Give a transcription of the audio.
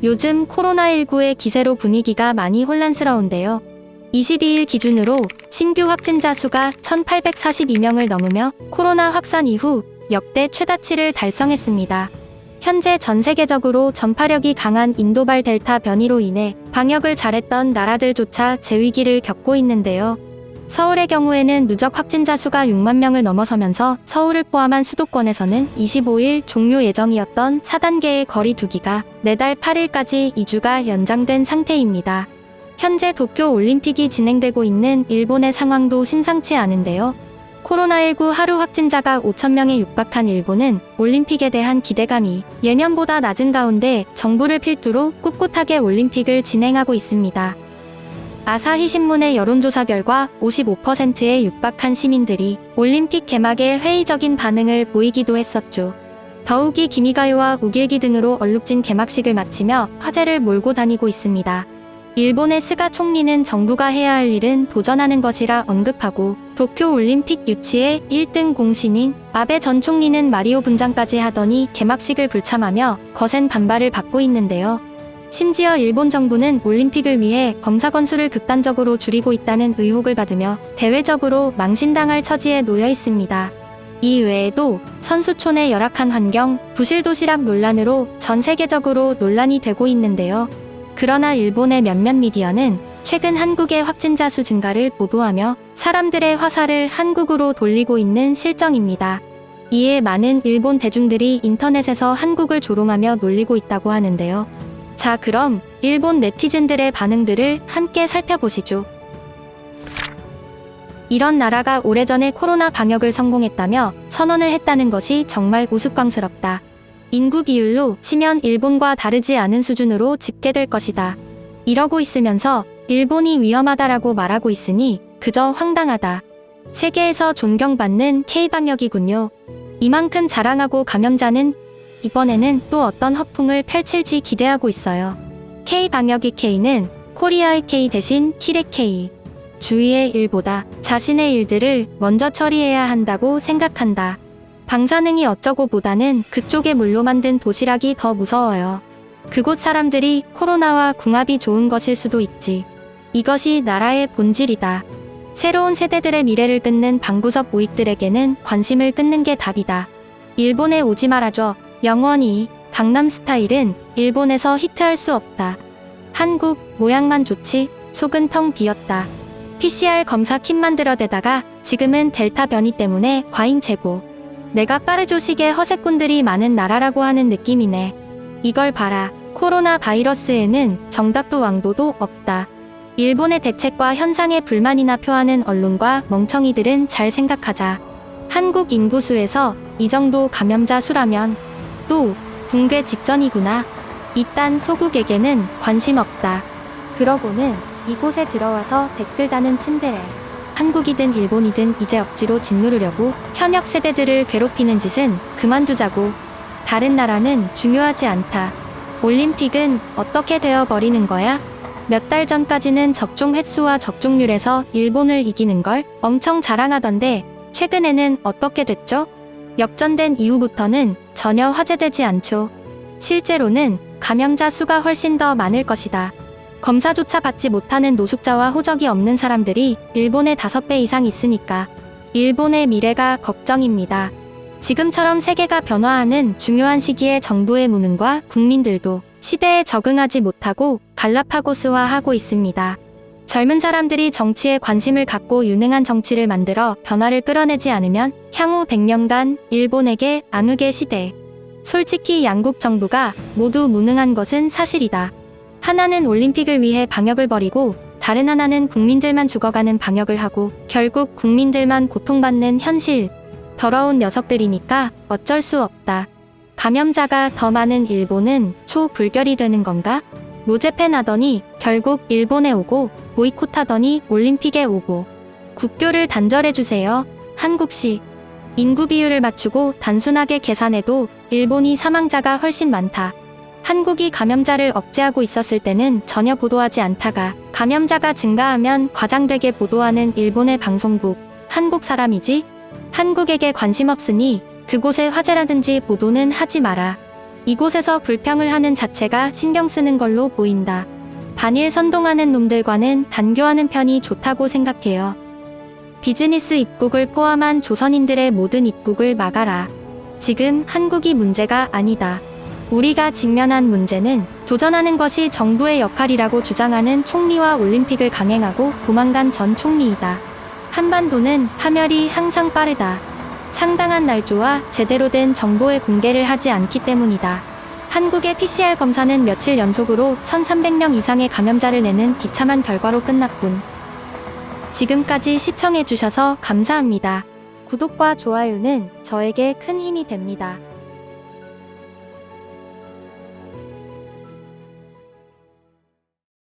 요즘 코로나19의 기세로 분위기가 많이 혼란스러운데요. 22일 기준으로 신규 확진자 수가 1,842명을 넘으며 코로나 확산 이후 역대 최다치를 달성했습니다. 현재 전 세계적으로 전파력이 강한 인도발 델타 변이로 인해 방역을 잘했던 나라들조차 재위기를 겪고 있는데요. 서울의 경우에는 누적 확진자 수가 6만 명을 넘어서면서 서울을 포함한 수도권에서는 25일 종료 예정이었던 4단계의 거리 두기가 내달 8일까지 2주가 연장된 상태입니다. 현재 도쿄 올림픽이 진행되고 있는 일본의 상황도 심상치 않은데요. 코로나19 하루 확진자가 5,000명에 육박한 일본은 올림픽에 대한 기대감이 예년보다 낮은 가운데 정부를 필두로 꿋꿋하게 올림픽을 진행하고 있습니다. 아사히 신문의 여론조사 결과 55%에 육박한 시민들이 올림픽 개막에 회의적인 반응을 보이기도 했었죠. 더욱이 기미가요와 우길기 등으로 얼룩진 개막식을 마치며 화제를 몰고 다니고 있습니다. 일본의 스가 총리는 정부가 해야 할 일은 도전하는 것이라 언급하고 도쿄올림픽 유치의 1등 공신인 아베 전 총리는 마리오 분장까지 하더니 개막식을 불참하며 거센 반발을 받고 있는데요. 심지어 일본 정부는 올림픽을 위해 검사 건수를 극단적으로 줄이고 있다는 의혹을 받으며 대외적으로 망신당할 처지에 놓여 있습니다. 이 외에도 선수촌의 열악한 환경, 부실 도시락 논란으로 전 세계적으로 논란이 되고 있는데요. 그러나 일본의 몇몇 미디어는 최근 한국의 확진자 수 증가를 보도하며 사람들의 화살을 한국으로 돌리고 있는 실정입니다. 이에 많은 일본 대중들이 인터넷에서 한국을 조롱하며 놀리고 있다고 하는데요. 자, 그럼 일본 네티즌들의 반응들을 함께 살펴보시죠. 이런 나라가 오래전에 코로나 방역을 성공했다며 선언을 했다는 것이 정말 우스꽝스럽다. 인구 비율로 치면 일본과 다르지 않은 수준으로 집계될 것이다. 이러고 있으면서 일본이 위험하다라고 말하고 있으니 그저 황당하다. 세계에서 존경받는 K방역이군요. 이만큼 자랑하고 감염자는 이번에는 또 어떤 허풍을 펼칠지 기대하고 있어요. K방역이 K는 코리아의 K 대신 킬의 K. 주위의 일보다 자신의 일들을 먼저 처리해야 한다고 생각한다. 방사능이 어쩌고 보다는 그쪽에 물로 만든 도시락이 더 무서워요. 그곳 사람들이 코로나와 궁합이 좋은 것일 수도 있지. 이것이 나라의 본질이다. 새로운 세대들의 미래를 끊는 방구석 우익들에게는 관심을 끊는 게 답이다. 일본에 오지 말아줘. 영원히. 강남스타일은 일본에서 히트할 수 없다. 한국 모양만 좋지 속은 텅 비었다. PCR 검사 킷 만들어대다가 지금은 델타 변이 때문에 과잉 재고. 내가 빠르조식의 허세꾼들이 많은 나라라고 하는 느낌이네. 이걸 봐라. 코로나 바이러스에는 정답도 왕도도 없다. 일본의 대책과 현상에 불만이나 표하는 언론과 멍청이들은 잘 생각하자. 한국 인구수에서 이 정도 감염자 수라면 또 붕괴 직전이구나. 이딴 소국에게는 관심 없다. 그러고는 이곳에 들어와서 댓글 다는 츤데레. 한국이든 일본이든 이제 억지로 짓누르려고 현역 세대들을 괴롭히는 짓은 그만두자고. 다른 나라는 중요하지 않다. 올림픽은 어떻게 되어버리는 거야? 몇 달 전까지는 접종 횟수와 접종률에서 일본을 이기는 걸 엄청 자랑하던데 최근에는 어떻게 됐죠? 역전된 이후부터는 전혀 화제되지 않죠. 실제로는 감염자 수가 훨씬 더 많을 것이다. 검사조차 받지 못하는 노숙자와 호적이 없는 사람들이 일본의 5배 이상 있으니까 일본의 미래가 걱정입니다. 지금처럼 세계가 변화하는 중요한 시기에 정부의 무능과 국민들도 시대에 적응하지 못하고 갈라파고스화하고 있습니다. 젊은 사람들이 정치에 관심을 갖고 유능한 정치를 만들어 변화를 끌어내지 않으면 향후 100년간 일본에게 안우의 시대. 솔직히 양국 정부가 모두 무능한 것은 사실이다. 하나는 올림픽을 위해 방역을 벌이고 다른 하나는 국민들만 죽어가는 방역을 하고 결국 국민들만 고통받는 현실. 더러운 녀석들이니까 어쩔 수 없다. 감염자가 더 많은 일본은 초불결이 되는 건가? 노제팬 하더니 결국 일본에 오고 보이콧하더니 올림픽에 오고. 국교를 단절해주세요. 한국시. 인구 비율을 맞추고 단순하게 계산해도 일본이 사망자가 훨씬 많다. 한국이 감염자를 억제하고 있었을 때는 전혀 보도하지 않다가 감염자가 증가하면 과장되게 보도하는 일본의 방송국. 한국 사람이지? 한국에게 관심 없으니 그곳의 화제라든지 보도는 하지 마라. 이곳에서 불평을 하는 자체가 신경 쓰는 걸로 보인다. 반일 선동하는 놈들과는 단교하는 편이 좋다고 생각해요. 비즈니스 입국을 포함한 조선인들의 모든 입국을 막아라. 지금 한국이 문제가 아니다. 우리가 직면한 문제는 도전하는 것이 정부의 역할이라고 주장하는 총리와 올림픽을 강행하고 도망간 전 총리이다. 한반도는 파멸이 항상 빠르다. 상당한 날조와 제대로 된 정보의 공개를 하지 않기 때문이다. 한국의 PCR 검사는 며칠 연속으로 1,300명 이상의 감염자를 내는 비참한 결과로 끝났군. 지금까지 시청해주셔서 감사합니다. 구독과 좋아요는 저에게 큰 힘이 됩니다.